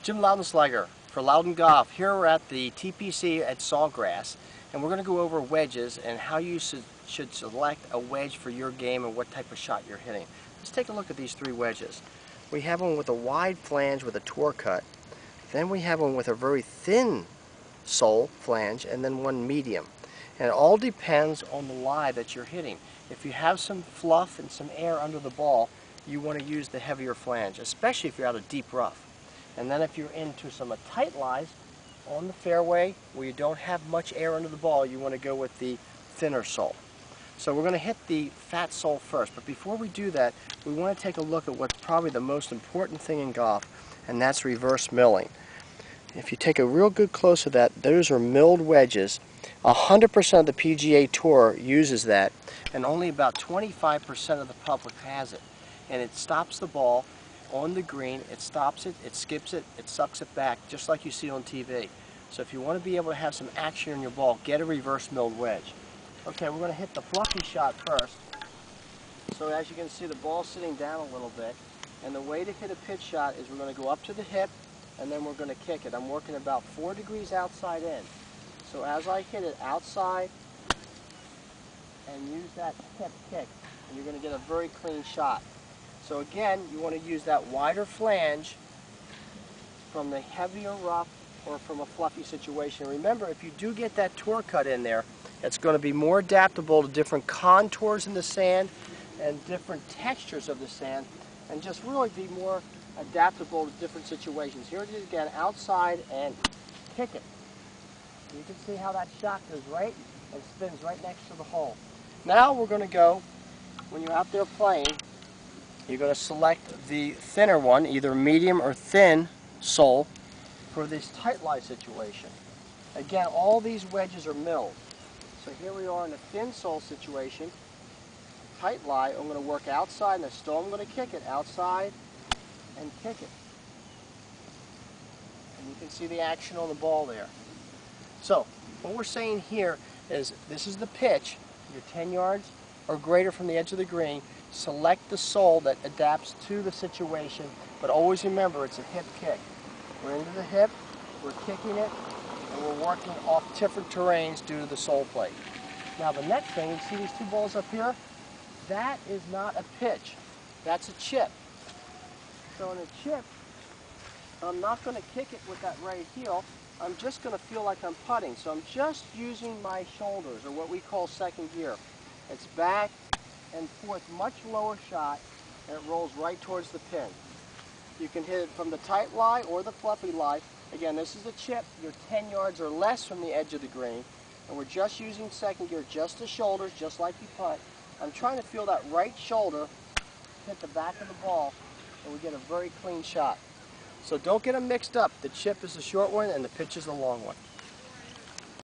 Jim Laudensliger for Lauden Golf. Here we're at the TPC at Sawgrass, and we're going to go over wedges and how you should select a wedge for your game and what type of shot you're hitting. Let's take a look at these three wedges. We have one with a wide flange with a tour cut. Then we have one with a very thin sole flange, and then one medium. And it all depends on the lie that you're hitting. If you have some fluff and some air under the ball, you want to use the heavier flange, especially if you're out of deep rough. And then if you're into some tight lies on the fairway where you don't have much air under the ball, you want to go with the thinner sole. So we're going to hit the fat sole first, but before we do that, we want to take a look at what's probably the most important thing in golf, and that's reverse milling. If you take a real good close look at that, those are milled wedges. 100% of the PGA Tour uses that, and only about 25% of the public has it. And it stops the ball on the green, it stops it, it skips it, it sucks it back, just like you see on TV. So if you want to be able to have some action on your ball, get a reverse milled wedge. Okay, we're going to hit the fluffy shot first. So as you can see, the ball's sitting down a little bit, and the way to hit a pitch shot is we're going to go up to the hip, and then we're going to kick it. I'm working about 4 degrees outside in. So as I hit it outside and use that hip kick, and you're going to get a very clean shot. So again, you want to use that wider flange from the heavier rough or from a fluffy situation. Remember, if you do get that tour cut in there, it's going to be more adaptable to different contours in the sand and different textures of the sand, and just really be more adaptable to different situations. Here it is again, outside and kick it. You can see how that shot goes right and spins right next to the hole. Now we're going to go, when you're out there playing, you're going to select the thinner one, either medium or thin sole, for this tight lie situation. Again, all these wedges are milled. So here we are in a thin sole situation. Tight lie, I'm going to work outside, and still I'm going to kick it outside and kick it. And you can see the action on the ball there. So what we're saying here is this is the pitch. You're 10 yards or greater from the edge of the green. Select the sole that adapts to the situation, but always remember it's a hip kick. We're into the hip, we're kicking it, and we're working off different terrains due to the sole plate. Now the next thing, you see these two balls up here? That is not a pitch, that's a chip. So in a chip, I'm not going to kick it with that right heel, I'm just going to feel like I'm putting. So I'm just using my shoulders, or what we call second gear. It's back and forth, much lower shot, and it rolls right towards the pin. You can hit it from the tight lie or the fluffy lie. Again, this is a chip. You're 10 yards or less from the edge of the green, and we're just using second gear, just the shoulders, just like you putt. I'm trying to feel that right shoulder hit the back of the ball, and we get a very clean shot. So don't get them mixed up. The chip is the short one, and the pitch is the long one.